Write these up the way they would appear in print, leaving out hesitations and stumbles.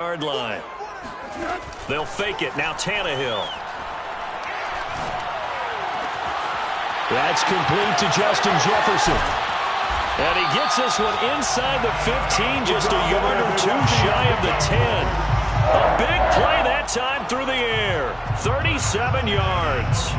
Yard line. They'll fake it. Now Tannehill. That's complete to Justin Jefferson. And he gets this one inside the 15, just a yard or two shy of the 10. A big play that time through the air. 37 yards.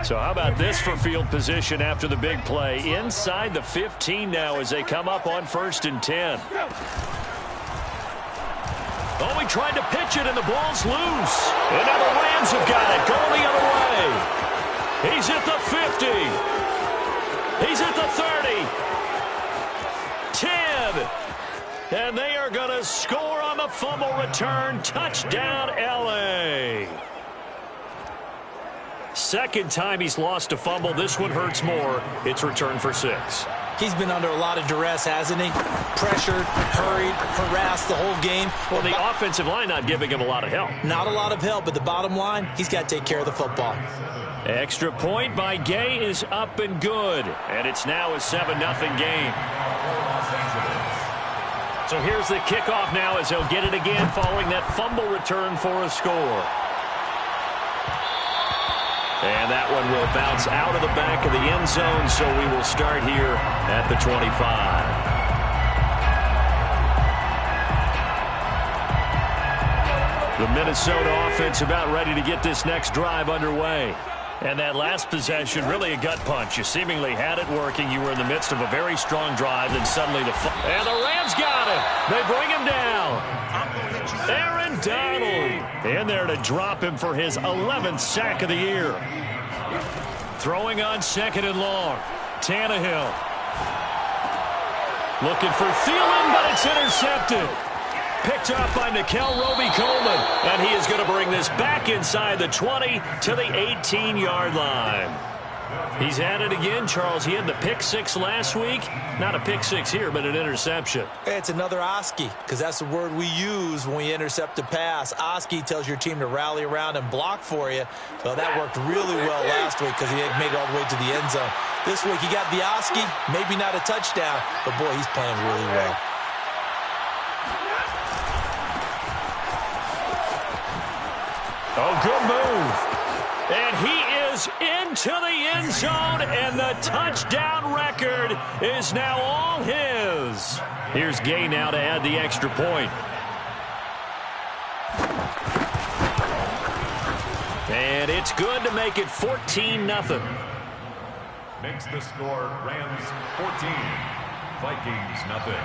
So how about this for field position after the big play? Inside the 15 now as they come up on 1st and 10. Oh, he tried to pitch it, and the ball's loose. And now the Rams have got it, going the other way. He's at the 50. He's at the 30. 10. And they are going to score on the fumble return. Touchdown, L.A. Second time he's lost a fumble. This one hurts more. It's returned for 6. He's been under a lot of duress, hasn't he? Pressured, hurried, harassed the whole game. Well, the offensive line not giving him a lot of help. Not a lot of help, but the bottom line, he's got to take care of the football. Extra point by Gay is up and good. And it's now a 7-0 game. So here's the kickoff now as he'll get it again following that fumble return for a score. And that one will bounce out of the back of the end zone, so we will start here at the 25. The Minnesota offense about ready to get this next drive underway. And that last possession, really a gut punch. You seemingly had it working. You were in the midst of a very strong drive, then suddenly and the Rams got it. They bring him down. Aaron Donald in there to drop him for his 11th sack of the year. Throwing on 2nd and long. Tannehill. Looking for Thielen, but it's intercepted. Picked up by Nickel Roby-Coleman. And he is going to bring this back inside the 20 to the 18-yard line. He's at it again, Charles. He had the pick 6 last week. Not a pick 6 here, but an interception. It's another Oski, because that's the word we use when we intercept a pass. Oski tells your team to rally around and block for you. Well, that worked really well last week because he had made it all the way to the end zone. This week he got the Oski, maybe not a touchdown, but boy, he's playing really well. Oh, good move. And he is into the end zone, and the touchdown record is now all his. Here's Gay now to add the extra point. And it's good to make it 14-0. Makes the score Rams 14, Vikings nothing.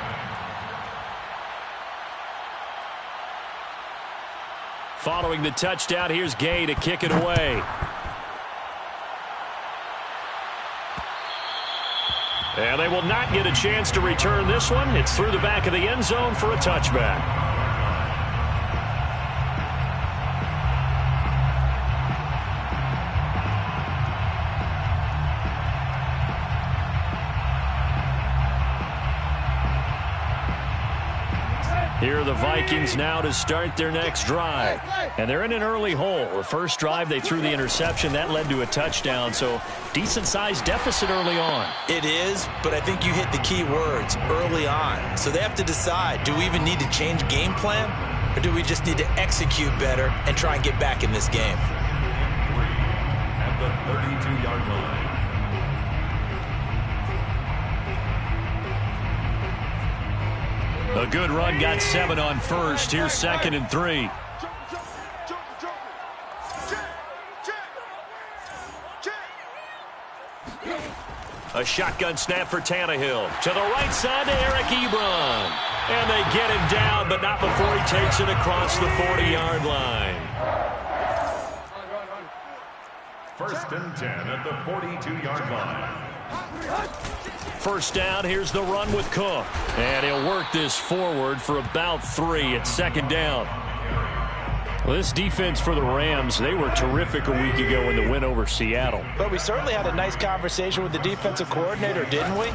Following the touchdown, here's Gay to kick it away. And they will not get a chance to return this one. It's through the back of the end zone for a touchback. Here are the Vikings now to start their next drive. And they're in an early hole. The first drive, they threw the interception. That led to a touchdown, so decent-sized deficit early on. It is, but I think you hit the key words, early on. So they have to decide, do we even need to change game plan, or do we just need to execute better and try and get back in this game? At the 32-yard line. A good run, got 7 on first. Here's 2nd and 3. A shotgun snap for Tannehill. To the right side to Eric Ebron. And they get him down, but not before he takes it across the 40-yard line. 1st and 10 at the 42-yard line. First down, here's the run with Cook. And he'll work this forward for about 3 at 2nd down. Well, this defense for the Rams, they were terrific a week ago in the win over Seattle. But we certainly had a nice conversation with the defensive coordinator, didn't we?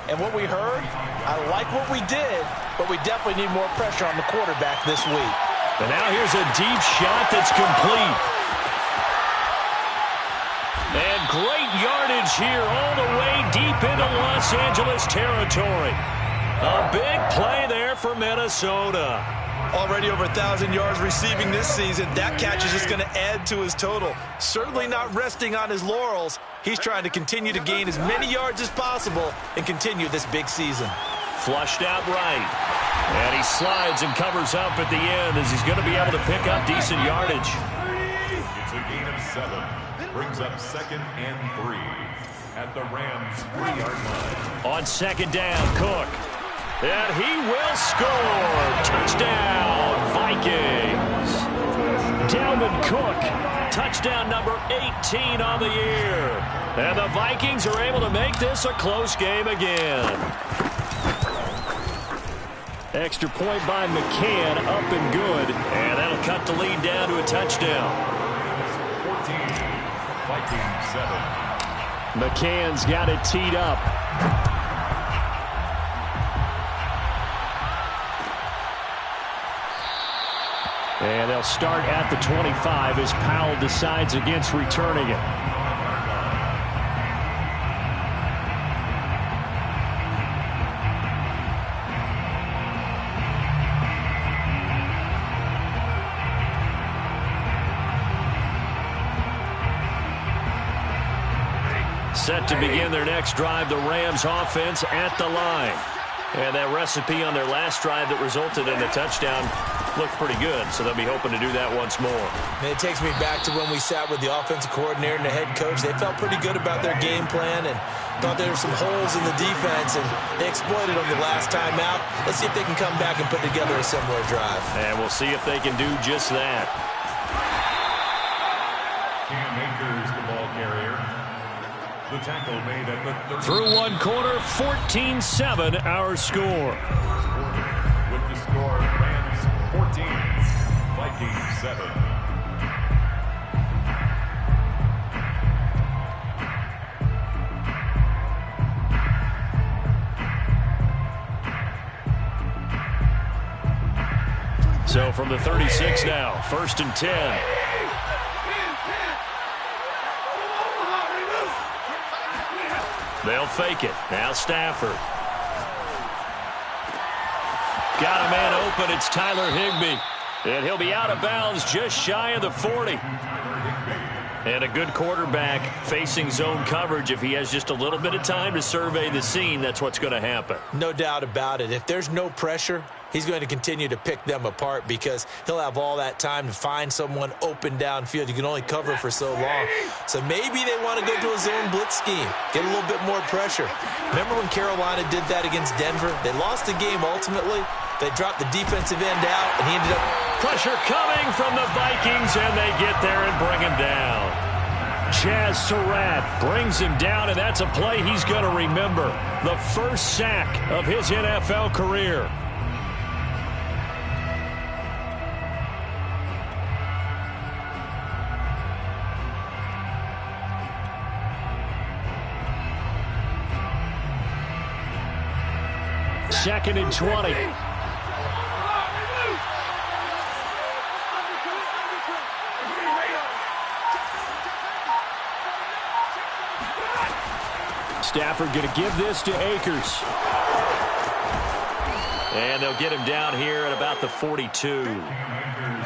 And what we heard, I like what we did, but we definitely need more pressure on the quarterback this week. And now here's a deep shot that's complete. And great yardage here all the way deep into Los Angeles territory. A big play there for Minnesota. Already over 1,000 yards receiving this season. That catch is just going to add to his total. Certainly not resting on his laurels. He's trying to continue to gain as many yards as possible and continue this big season. Flushed out right. And he slides and covers up at the end as he's going to be able to pick up decent yardage. It's a gain of 7. Brings up 2nd and 3 at the Rams' 3-yard line. On 2nd down, Cook. And he will score. Touchdown, Vikings. Dalvin Cook, touchdown number 18 on the year. And the Vikings are able to make this a close game again. Extra point by McCann, up and good. And that'll cut the lead down to a touchdown. 14, Vikings 7. McCann's got it teed up. And they'll start at the 25 as Powell decides against returning it. Set to begin their next drive, the Rams offense at the line. And that recipe on their last drive that resulted in a touchdown looked pretty good, so they'll be hoping to do that once more. And it takes me back to when we sat with the offensive coordinator and the head coach. They felt pretty good about their game plan and thought there were some holes in the defense, and they exploited them the last time out. Let's see if they can come back and put together a similar drive. And we'll see if they can do just that. Cam Akers, the ball carrier. The tackle made at the 30. Through one quarter, 14-7 our score. With the score, Rams 14, Vikings 7. So from the 36 now, 1st and 10. They'll fake it. Now Stafford. Got a man open. It's Tyler Higbee. And he'll be out of bounds just shy of the 40. And a good quarterback facing zone coverage. If he has just a little bit of time to survey the scene, that's what's going to happen. No doubt about it. If there's no pressure, he's going to continue to pick them apart because he'll have all that time to find someone open downfield. You can only cover for so long. So maybe they want to go to a zone blitz scheme, get a little bit more pressure. Remember when Carolina did that against Denver? They lost the game ultimately. They dropped the defensive end out, and he ended up... Pressure coming from the Vikings, and they get there and bring him down. Chaz Surratt brings him down, and that's a play he's going to remember. The first sack of his NFL career. Second and 20. Stafford going to give this to Akers. And they'll get him down here at about the 42.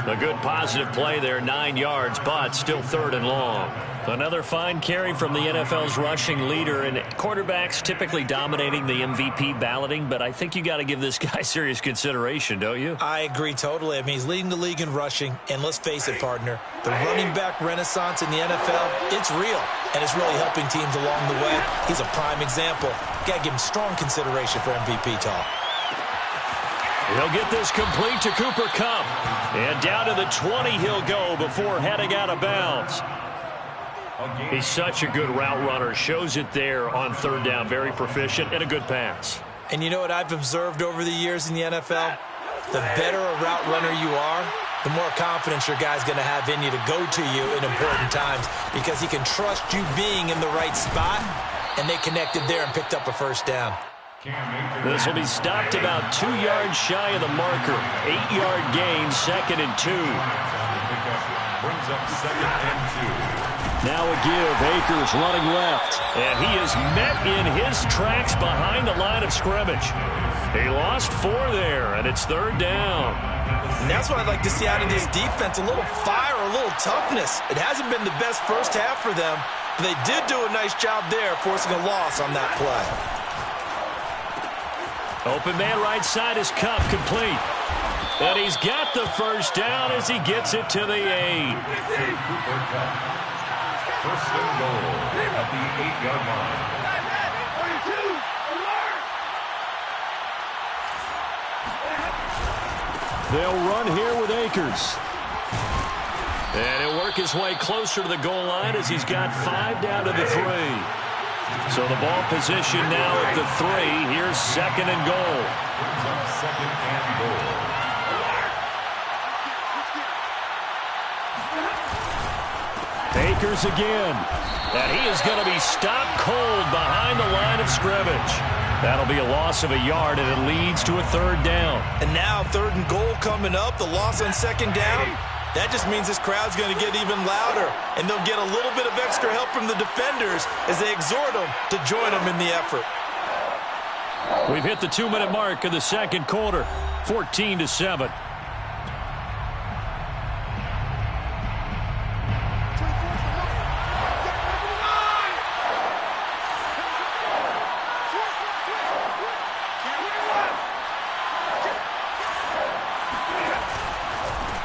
A good positive play there, 9 yards, but still 3rd and long. Another fine carry from the NFL's rushing leader, and quarterbacks typically dominating the MVP balloting, but I think you got to give this guy serious consideration, don't you? I agree totally. I mean, he's leading the league in rushing, and let's face it, partner, the running back renaissance in the NFL, it's real, and it's really helping teams along the way. He's a prime example. Got to give him strong consideration for MVP talk. He'll get this complete to Cooper Kupp, and down to the 20 he'll go before heading out of bounds. He's such a good route runner. Shows it there on 3rd down. Very proficient and a good pass. And you know what I've observed over the years in the NFL? The better a route runner you are, the more confidence your guy's going to have in you to go to you in important times because he can trust you being in the right spot, and they connected there and picked up a 1st down. This will be stopped about 2 yards shy of the marker. 8-yard gain, 2nd and 2. Brings up 2nd and 2. Now a give. Akers running left. And he is met in his tracks behind the line of scrimmage. He lost 4 there, and it's 3rd down. And that's what I'd like to see out of this defense, a little fire, a little toughness. It hasn't been the best first half for them, but they did do a nice job there, forcing a loss on that play. Open man right side is Cup, complete. And he's got the first down as he gets it to the 8. Cooper Cup. 1st and goal at the 8-yard line. They'll run here with Akers. And he'll work his way closer to the goal line as he's got 5 down to the 3. So the ball position now at the 3. Here's 2nd and goal. Brings up 2nd and goal. Akers again. And he is going to be stopped cold behind the line of scrimmage. That'll be a loss of a yard, and it leads to a 3rd down. And now 3rd and goal coming up, the loss on 2nd down. That just means this crowd's going to get even louder, and they'll get a little bit of extra help from the defenders as they exhort them to join them in the effort. We've hit the 2-minute mark of the 2nd quarter, 14-7.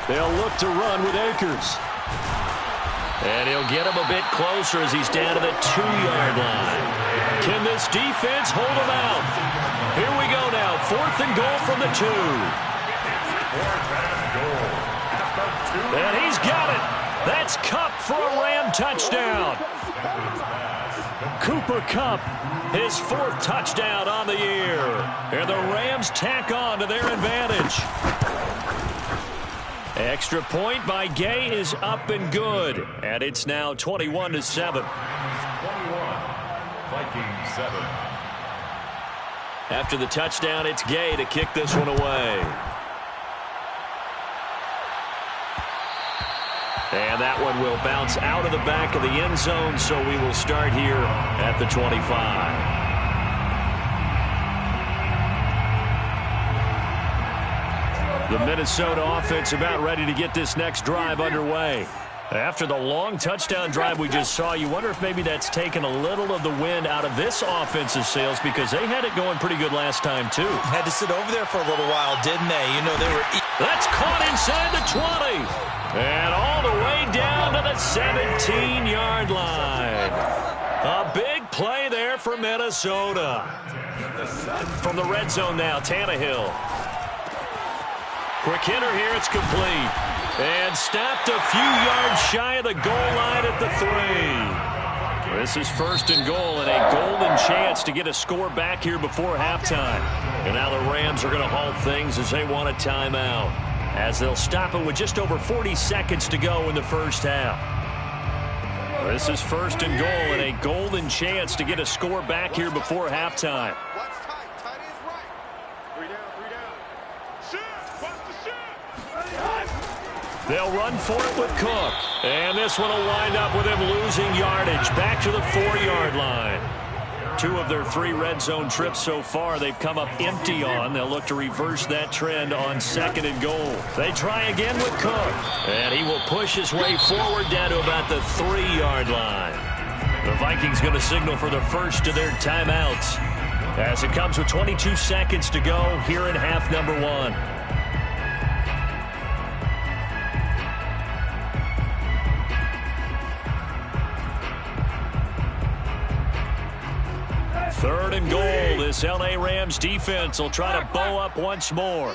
They'll look to run with Akers. And he'll get him a bit closer as he's down to the 2-yard line. Can this defense hold him out? Here we go now. 4th and goal from the 2. 4th and goal at the 2. And he's got it. That's Cup for a Ram touchdown. Cooper Kupp, his 4th touchdown on the year. And the Rams tack on to their advantage. Extra point by Gay is up and good. And it's now 21-7. 21. Vikings 7. After the touchdown, it's Gay to kick this one away. And that one will bounce out of the back of the end zone, so we will start here at the 25. The Minnesota offense about ready to get this next drive underway. After the long touchdown drive we just saw, you wonder if maybe that's taken a little of the wind out of this offensive sails, because they had it going pretty good last time, too. Had to sit over there for a little while, didn't they? You know, they were... That's caught inside the 20. And all the way down to the 17-yard line. A big play there for Minnesota. From the red zone now, Tannehill. Quick hitter here, it's complete. And stopped a few yards shy of the goal line at the 3. This is 1st and goal and a golden chance to get a score back here before halftime. And now the Rams are going to halt things as they want a timeout, as they'll stop it with just over 40 seconds to go in the first half. This is 1st and goal and a golden chance to get a score back here before halftime. They'll run for it with Cook. And this one will wind up with him losing yardage back to the 4-yard line. 2 of their 3 red zone trips so far they've come up empty on. They'll look to reverse that trend on 2nd and goal. They try again with Cook. And he will push his way forward down to about the 3-yard line. The Vikings going to signal for the first of their timeouts, as it comes with 22 seconds to go here in half number 1. Third and goal. This L.A. Rams defense will try to bow up once more.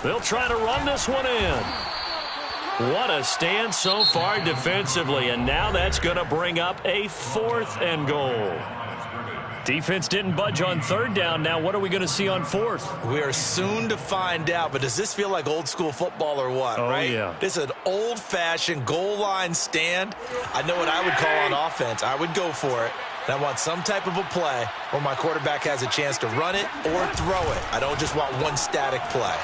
They'll try to run this one in. What a stand so far defensively, and now that's going to bring up a 4th and goal. Defense didn't budge on third down. Now what are we going to see on fourth? We are soon to find out, but does this feel like old school football or what, right? Yeah. This is an old-fashioned goal line stand. I know what I would call on offense. I would go for it. And I want some type of a play where my quarterback has a chance to run it or throw it. I don't just want one static play.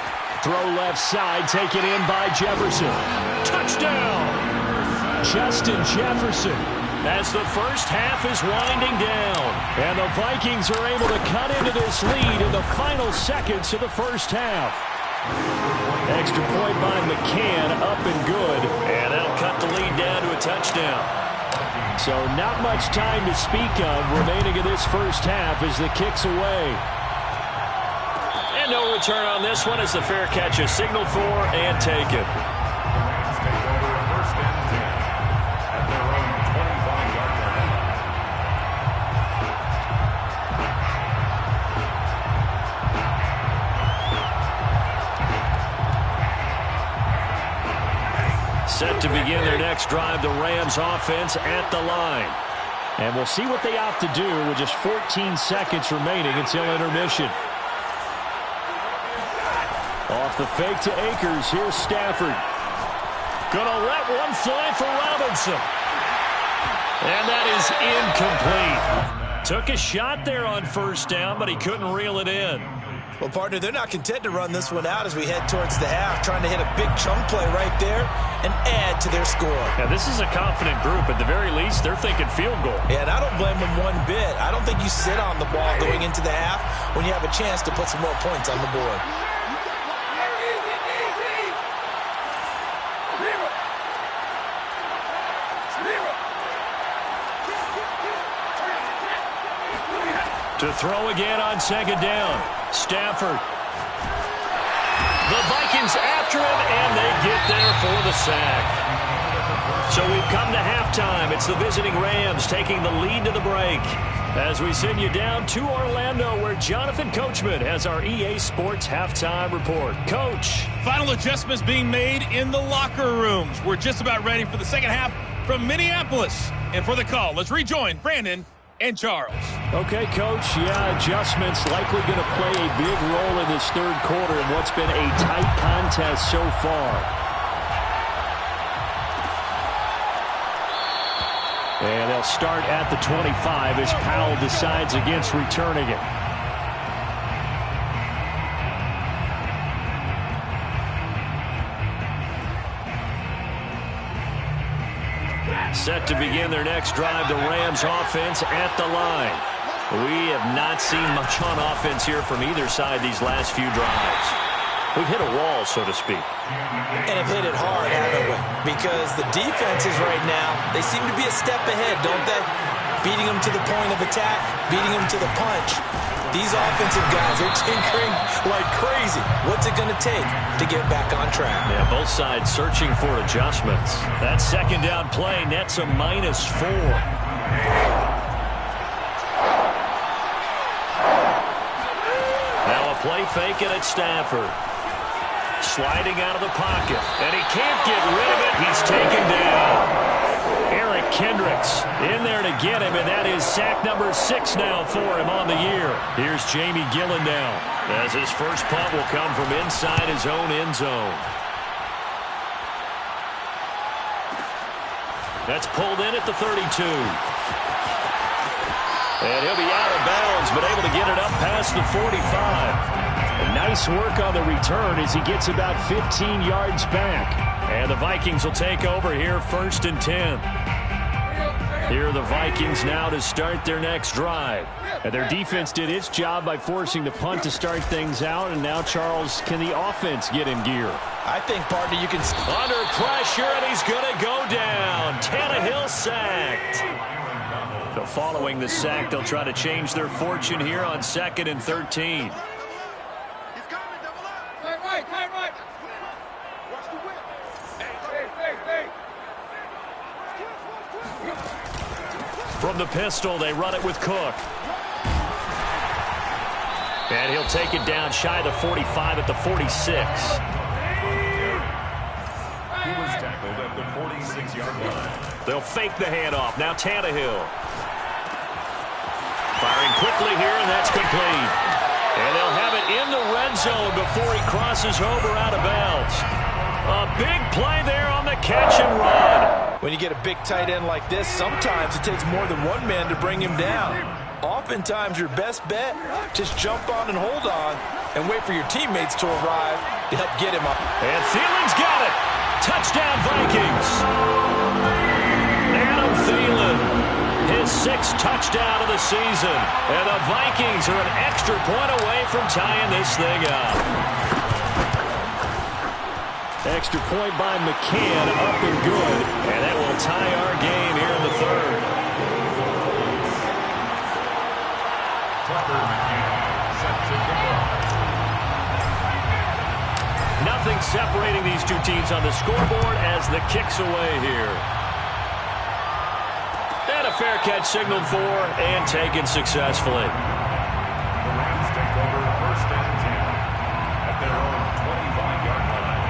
Throw left side, taken in by Jefferson. Touchdown! Justin Jefferson. As the first half is winding down. And the Vikings are able to cut into this lead in the final seconds of the first half. Extra point by McCann, up and good. And that'll cut the lead down to a touchdown. So not much time to speak of remaining in this first half as the kick's away. And no return on this one as the fair catch is signaled for and taken. Rams take over first and 10 at their own 25-yard line. Set to begin their next drive, the Rams offense at the line. And we'll see what they opt to do with just 14 seconds remaining until intermission. Off the fake to Akers, here's Stafford. Gonna let one fly for Robinson. And that is incomplete. Took a shot there on first down, but he couldn't reel it in. Well, partner, they're not content to run this one out as we head towards the half, trying to hit a big chunk play right there and add to their score. Now, this is a confident group. At the very least, they're thinking field goal. Yeah, and I don't blame them one bit. I don't think you sit on the ball going into the half when you have a chance to put some more points on the board. To throw again on second down. Stafford. The Vikings after him, and they get there for the sack. So we've come to halftime. It's the visiting Rams taking the lead to the break. As we send you down to Orlando, where Jonathan Coachman has our EA Sports halftime report. Coach. Final adjustments being made in the locker rooms. We're just about ready for the second half from Minneapolis. And for the call, let's rejoin Brandon and Charles. Okay, Coach. Yeah, adjustments likely going to play a big role in this third quarter in what's been a tight contest so far. And they'll start at the 25 as Powell decides against returning it. Set to begin their next drive, the Rams offense at the line. We have not seen much on offense here from either side these last few drives. We've hit a wall, so to speak. And have hit it hard, haven't we? Because the defenses right now, they seem to be a step ahead, don't they? Beating them to the point of attack, beating them to the punch. These offensive guys are tinkering like crazy. What's it going to take to get back on track? Yeah, both sides searching for adjustments. That second down play nets a -4. Now a play fake it at Stafford. Sliding out of the pocket. And he can't get rid of it. He's taken down. Eric Kendricks in there to get him, and that is sack number 6 now for him on the year. Here's Jamie Gillen now, as his first punt will come from inside his own end zone. That's pulled in at the 32. And he'll be out of bounds, but able to get it up past the 45. Nice work on the return as he gets about 15 yards back. And the Vikings will take over here, 1st and 10. Here are the Vikings now to start their next drive. And their defense did its job by forcing the punt to start things out. And now, Charles, can the offense get in gear? I think, partner, you can... Under pressure, and he's going to go down. Tannehill sacked. So following the sack, they'll try to change their fortune here on 2nd and 13. From the pistol, they run it with Cook. And he'll take it down shy of the 45 at the 46. He was tackled at the 46-yard line. They'll fake the handoff. Now Tannehill. Firing quickly here, and that's complete. And they'll have it in the red zone before he crosses over out of bounds. A big play there on the catch and run. When you get a big tight end like this, sometimes it takes more than one man to bring him down. Oftentimes, your best bet, just jump on and hold on and wait for your teammates to arrive to help get him up. And Thielen's got it. Touchdown, Vikings. Adam Thielen, his 6th touchdown of the season. And the Vikings are an extra point away from tying this thing up. Extra point by McCann, up and good. And that will tie our game here in the 3rd. Nothing separating these two teams on the scoreboard as the kick's away here. And a fair catch signaled for and taken successfully. The Rams take over 1st and 10 at their own 25-yard line.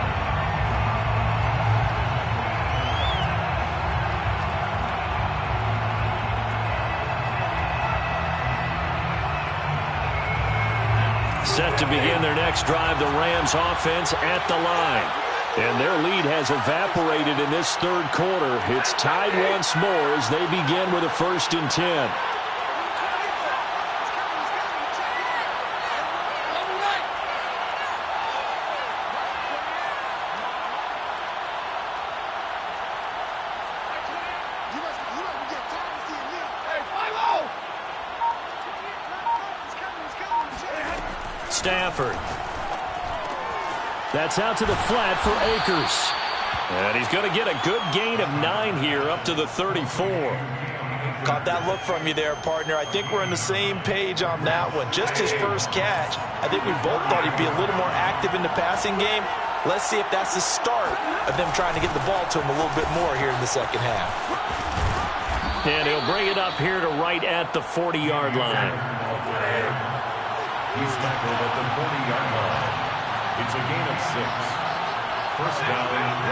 Set to begin their next drive, the Rams offense at the line. And their lead has evaporated in this 3rd quarter. It's tied once more as they begin with a 1st and 10. Stafford. That's out to the flat for Akers. And he's going to get a good gain of 9 here up to the 34. Caught that look from you there, partner. I think we're on the same page on that one. Just his first catch. I think we both thought he'd be a little more active in the passing game. Let's see if that's the start of them trying to get the ball to him a little bit more here in the 2nd half. And he'll bring it up here to right at the 40-yard line. He's tackled at the 40-yard line. It's a gain of 6. 1st down, Rams.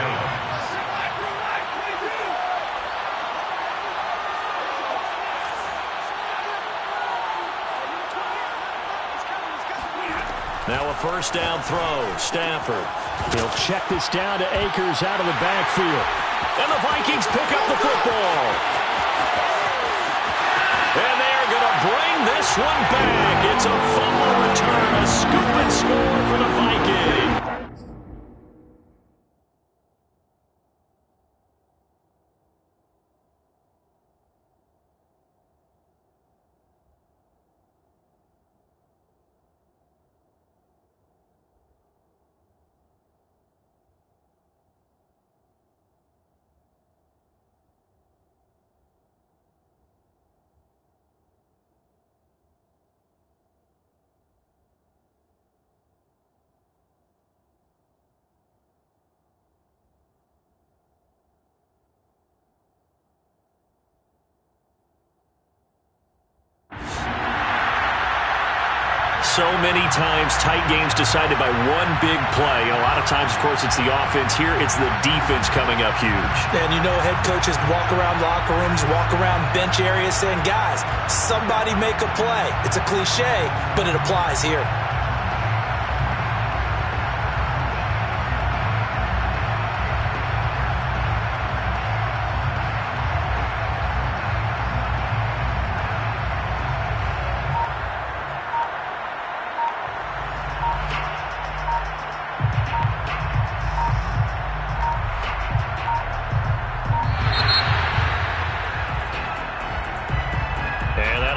Now a 1st down throw. Stafford. He'll check this down to Akers out of the backfield. And the Vikings pick up the football. And they're going to bring this one back. It's a fumble return, a scoop and score for the Vikings. So many times tight games decided by one big play. A lot of times, of course, it's the offense. Here, it's the defense coming up huge. And you know head coaches walk around locker rooms, walk around bench areas saying, guys, somebody make a play. It's a cliche, but it applies here.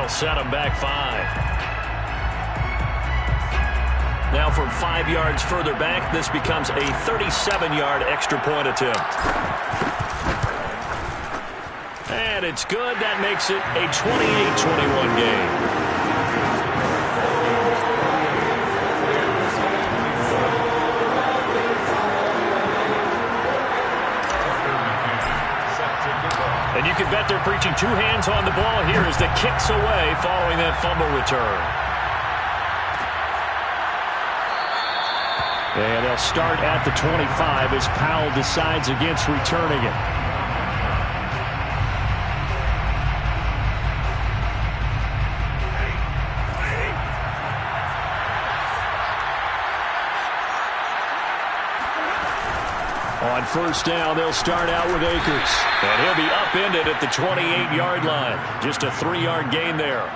Set him back 5. Now from 5 yards further back, this becomes a 37-yard extra point attempt. And it's good. That makes it a 28-21 game. And you can bet they're preaching 2 hands on the ball here as the kick's away following that fumble return. And they'll start at the 25 as Powell decides against returning it. On first down, they'll start out with Akers. And he'll be upended at the 28-yard line. Just a 3-yard gain there.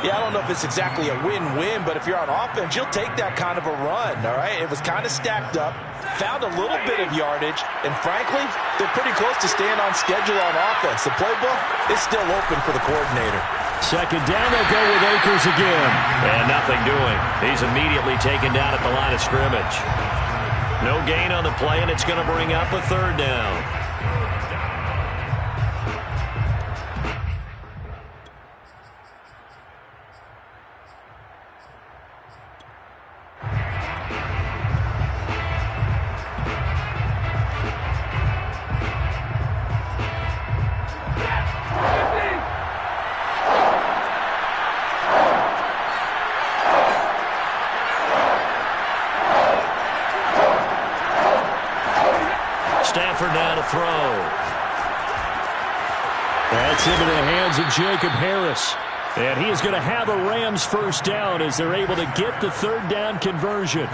Yeah, I don't know if it's exactly a win-win, but if you're on offense, you'll take that kind of a run, all right? It was kind of stacked up, found a little bit of yardage, and frankly, they're pretty close to staying on schedule on offense. The playbook is still open for the coordinator. Second down, they'll go with Akers again. And nothing doing. He's immediately taken down at the line of scrimmage. No gain on the play, and it's going to bring up a third down. Stafford now to throw. That's into the hands of Jacob Harris. And he is going to have a Rams first down as they're able to get the third down conversion.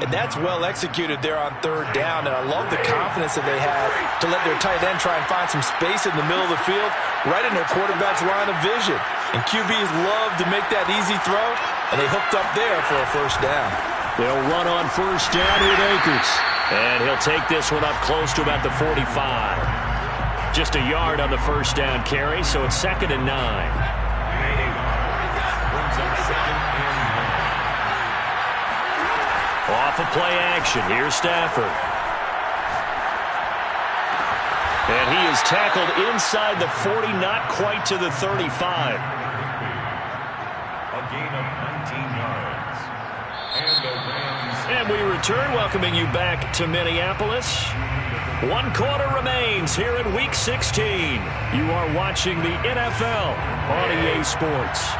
And that's well executed there on third down, and I love the confidence that they had to let their tight end try and find some space in the middle of the field, right in their quarterback's line of vision. And QBs love to make that easy throw, and they hooked up there for a first down. They'll run on first down with Akers. And he'll take this one up close to about the 45. Just a yard on the first down carry, so it's 2nd and 9. Off of play action, here's Stafford. And he is tackled inside the 40, not quite to the 35. A gain of 19 yards. And the Rams. And we return, welcoming you back to Minneapolis. 1 quarter remains here in Week 16. You are watching the NFL on EA Sports.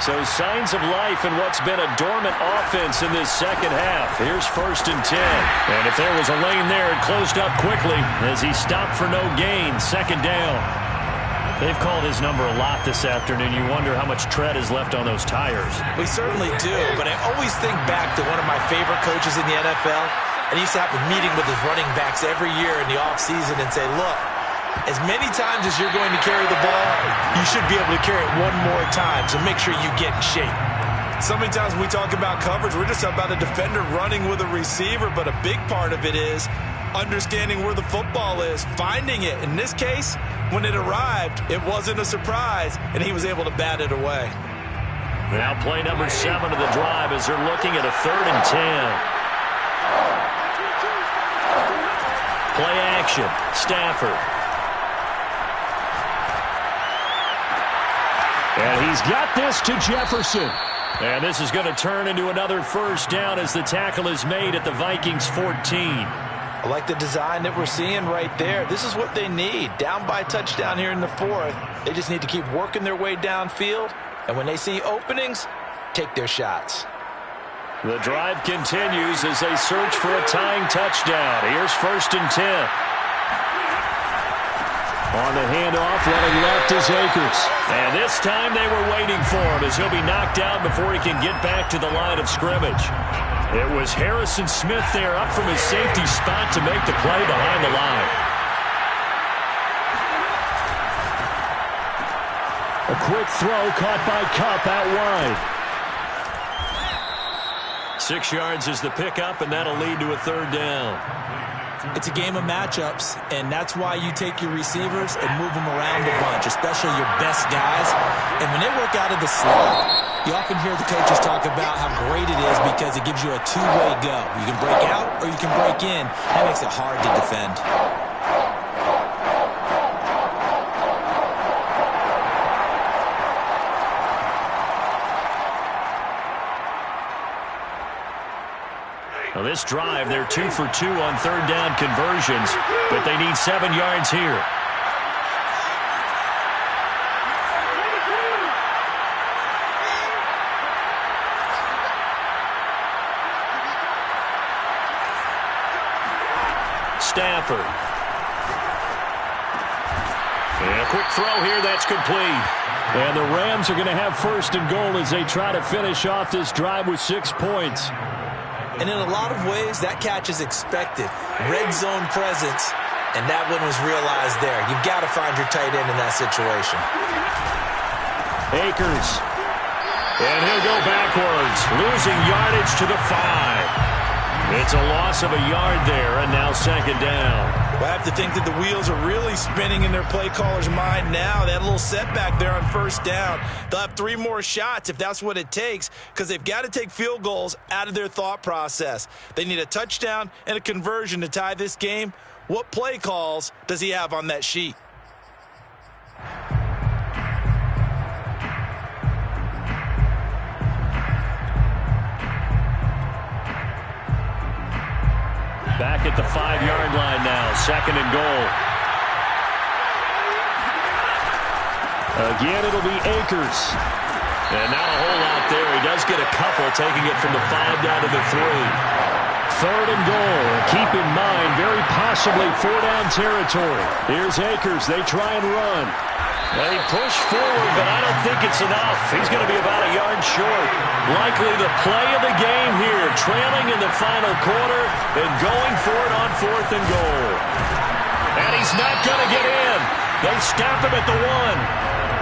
So signs of life in what's been a dormant offense in this second half. Here's 1st and 10. And if there was a lane there, it closed up quickly as he stopped for no gain. 2nd down. They've called his number a lot this afternoon. You wonder how much tread is left on those tires. We certainly do, but I always think back to one of my favorite coaches in the NFL, and he used to have a meeting with his running backs every year in the offseason and say, look, as many times as you're going to carry the ball, you should be able to carry it one more time, so make sure you get in shape. So many times when we talk about coverage, we're just about a defender running with a receiver, but a big part of it is understanding where the football is, finding it. In this case, when it arrived, it wasn't a surprise, and he was able to bat it away. Now play number 7 of the drive as they're looking at a 3rd and 10. Play action, Stafford. And he's got this to Jefferson. And this is going to turn into another first down as the tackle is made at the Vikings 14. I like the design that we're seeing right there. This is what they need. Down by a touchdown here in the 4th. They just need to keep working their way downfield. And when they see openings, take their shots. The drive continues as they search for a tying touchdown. Here's 1st and 10. On the handoff, running left is Akers. And this time they were waiting for him as he'll be knocked down before he can get back to the line of scrimmage. It was Harrison Smith there up from his safety spot to make the play behind the line. A quick throw caught by Kupp out wide. 6 yards is the pickup, and that'll lead to a 3rd down. It's a game of matchups, and that's why you take your receivers and move them around a bunch, especially your best guys. And when they work out of the slot, you often hear the coaches talk about how great it is because it gives you a two-way go. You can break out or you can break in. That makes it hard to defend. Now this drive, they're 2 for 2 on 3rd down conversions, but they need 7 yards here. Stafford. And a quick throw here, that's complete. And the Rams are going to have 1st and goal as they try to finish off this drive with 6 points. And in a lot of ways, that catch is expected. Red zone presence, and that one was realized there. You've got to find your tight end in that situation. Akers. And he'll go backwards, losing yardage to the 5. It's a loss of a yard there, and now second down. Well, I have to think that the wheels are really spinning in their play caller's mind now. They had a little setback there on first down. They'll have 3 more shots if that's what it takes, because they've got to take field goals out of their thought process. They need a touchdown and a conversion to tie this game. What play calls does he have on that sheet? Back at the 5-yard line now, second and goal. Again, it'll be Akers. And not a whole lot there. He does get a couple, taking it from the 5 down to the 3. Third and goal. Keep in mind, very possibly 4-down territory. Here's Akers. They try and run. They push forward, but I don't think it's enough. He's going to be about a yard short. Likely the play of the game here, trailing in the final quarter and going for it on 4th and goal. And he's not going to get in. They stop him at the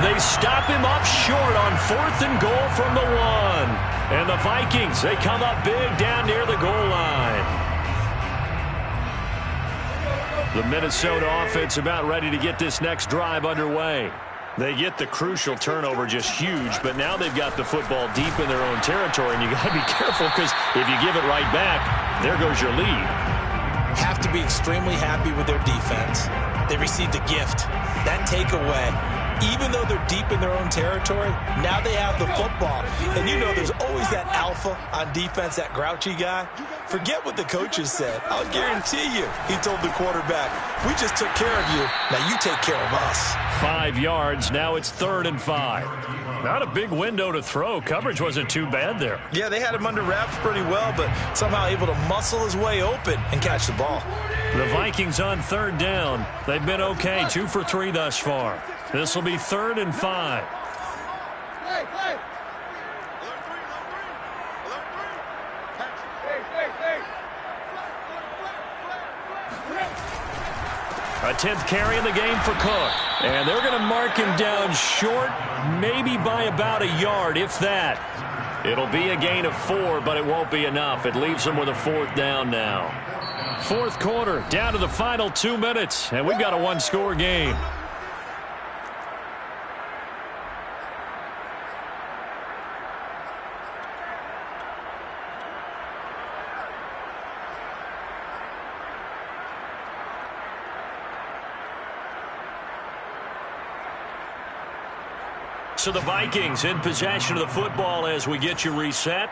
1. They stop him up short on 4th and goal from the 1. And the Vikings, they come up big down near the goal line. The Minnesota offense about ready to get this next drive underway. They get the crucial turnover, just huge, but now they've got the football deep in their own territory, and you got to be careful because if you give it right back, there goes your lead. Have to be extremely happy with their defense. They received a gift. That takeaway, even though they're deep in their own territory, now they have the football. And you know there's always that alpha on defense, that grouchy guy. Forget what the coaches said. I'll guarantee you, he told the quarterback, we just took care of you. Now you take care of us. 5 yards. Now it's 3rd and 5. Not a big window to throw. Coverage wasn't too bad there. Yeah, they had him under wraps pretty well, but somehow able to muscle his way open and catch the ball. The Vikings on 3rd down. They've been okay, 2 for 3 thus far. This will be 3rd and 5. A 10th carry in the game for Cook. And they're going to mark him down short, maybe by about a yard, if that. It'll be a gain of 4, but it won't be enough. It leaves them with a 4th down now. 4th quarter, down to the final 2 minutes, and we've got a 1-score game. So the Vikings in possession of the football as we get you reset.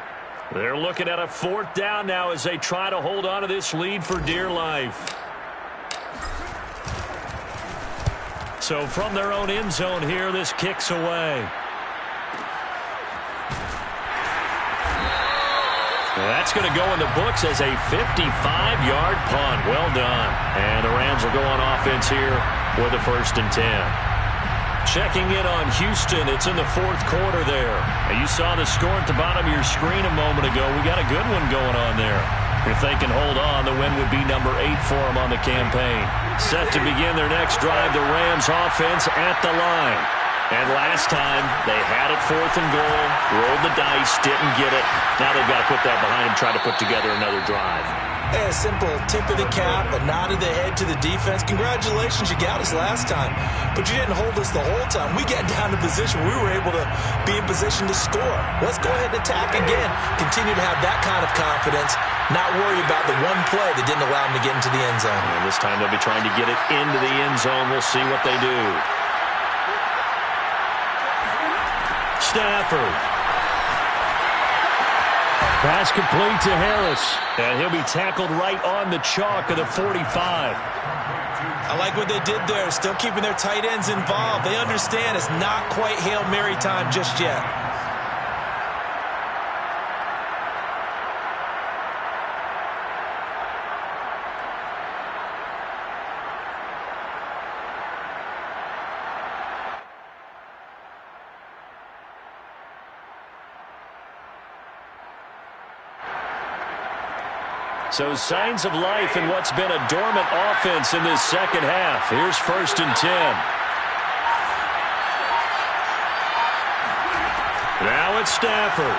They're looking at a 4th down now as they try to hold on to this lead for dear life. So from their own end zone here, this kicks away. That's going to go in the books as a 55-yard punt. Well done. And the Rams will go on offense here with a 1st and 10. Checking in on Houston. It's in the 4th quarter there. You saw the score at the bottom of your screen a moment ago. We got a good one going on there. If they can hold on, the win would be number 8 for them on the campaign. Set to begin their next drive, the Rams offense at the line. And last time, they had it 4th and goal, rolled the dice, didn't get it. Now they've got to put that behind them, try to put together another drive. A simple tip of the cap, a nod of the head to the defense. Congratulations, you got us last time. But you didn't hold us the whole time. We got down to position. We were able to be in position to score. Let's go ahead and attack again. Continue to have that kind of confidence. Not worry about the one play that didn't allow them to get into the end zone. And this time they'll be trying to get it into the end zone. We'll see what they do. Stafford. Pass complete to Harris. And he'll be tackled right on the chalk of the 45. I like what they did there. Still keeping their tight ends involved. They understand it's not quite Hail Mary time just yet. So signs of life in what's been a dormant offense in this second half. Here's 1st and 10. Now it's Stafford.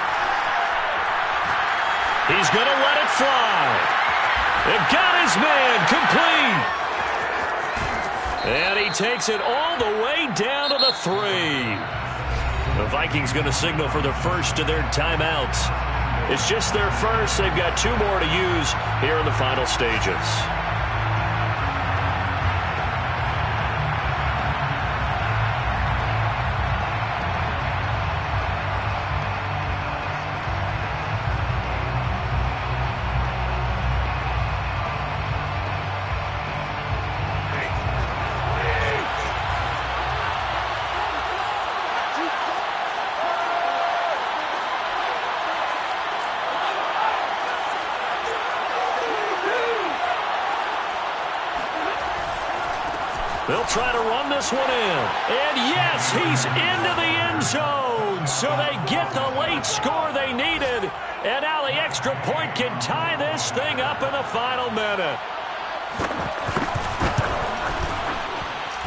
He's going to let it fly. It got his man complete. And he takes it all the way down to the 3. The Vikings going to signal for the first of their timeouts. It's just their first. They've got 2 more to use here in the final stages. They'll try to run this one in. And yes, he's into the end zone. So they get the late score they needed. And now the extra point can tie this thing up in the final minute.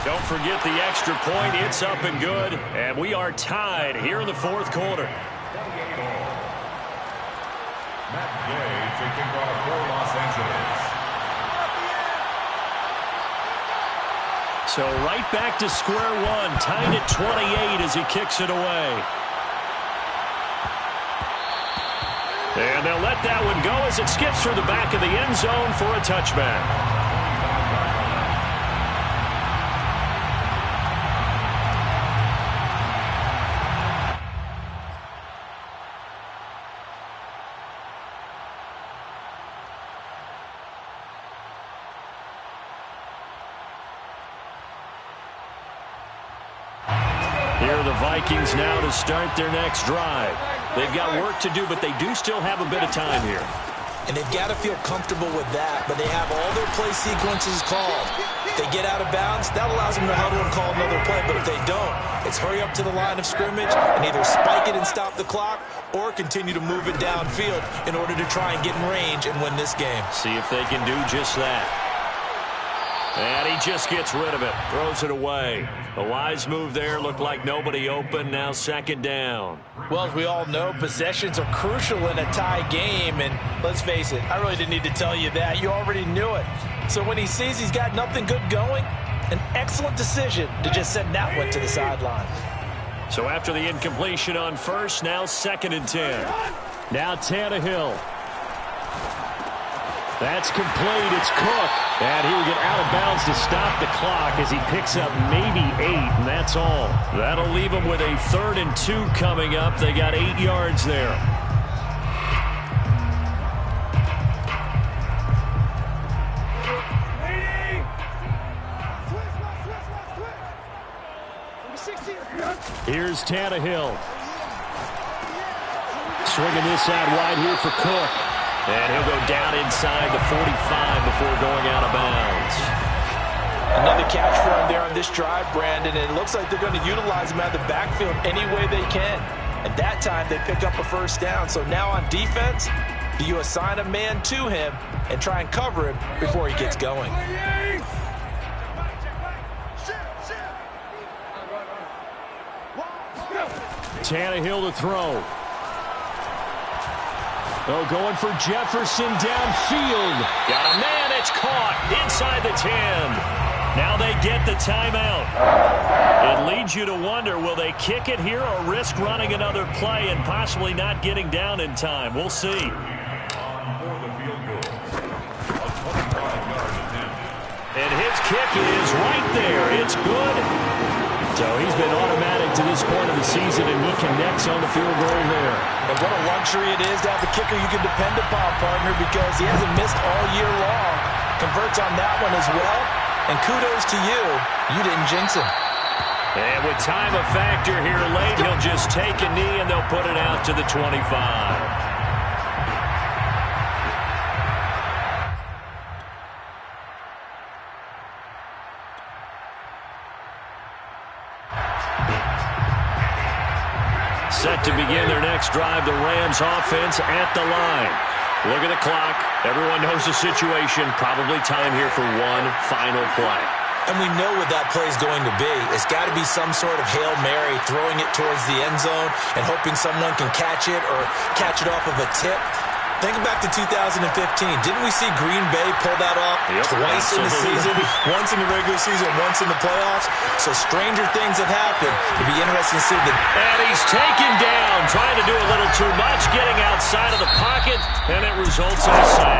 Don't forget the extra point. It's up and good. And we are tied here in the 4th quarter. Matt Gay taking off for Los Angeles. So right back to square one, tied at 28 as he kicks it away. And they'll let that one go as it skips through the back of the end zone for a touchback. Here are the Vikings now to start their next drive. They've got work to do, but they do still have a bit of time here. And they've got to feel comfortable with that, but they have all their play sequences called. If they get out of bounds, that allows them to huddle and call another play, but if they don't, it's hurry up to the line of scrimmage and either spike it and stop the clock or continue to move it downfield in order to try and get in range and win this game. See if they can do just that. And he just gets rid of it, throws it away. A wise move there, looked like nobody open, now 2nd down. Well, as we all know, possessions are crucial in a tie game, and let's face it, I really didn't need to tell you that. You already knew it. So when he sees he's got nothing good going, an excellent decision to just send that one to the sideline. So after the incompletion on first, now 2nd and 10. Now Tannehill. That's complete. It's Cook. And he will get out of bounds to stop the clock as he picks up maybe 8, and that's all. That'll leave him with a 3rd and 2 coming up. They got 8 yards there. Here's Tannehill. Swinging this out wide here for Cook. And he'll go down inside the 45 before going out of bounds. Another catch for him there on this drive, Brandon. And it looks like they're going to utilize him out of the backfield any way they can. And that time they pick up a 1st down. So now on defense, do you assign a man to him and try and cover him before he gets going? Tannehill to throw. Oh, going for Jefferson downfield. Got a man, it's caught inside the 10. Now they get the timeout. It leads you to wonder, will they kick it here or risk running another play and possibly not getting down in time? We'll see. For the field goal, a 25-yard attempt. And his kick is right there. It's good. So he's been automatic to this point of the season, and he connects on the field goal there. And what a luxury it is to have a kicker you can depend upon, partner, because he hasn't missed all year long. Converts on that one as well. And kudos to you. You didn't jinx him. And with time a factor here late, he'll just take a knee, and they'll put it out to the 25. Set to begin their next drive, the Rams offense at the line. Look at the clock. Everyone knows the situation. Probably time here for one final play. And we know what that play is going to be. It's got to be some sort of Hail Mary, throwing it towards the end zone and hoping someone can catch it or catch it off of a tip. Think back to 2015. Didn't we see Green Bay pull that off twice in the season? Once in the regular season, once in the playoffs. So stranger things have happened. It'll be interesting to see. And he's taken down, trying to do a little too much, getting outside of the pocket, and it results in a sack.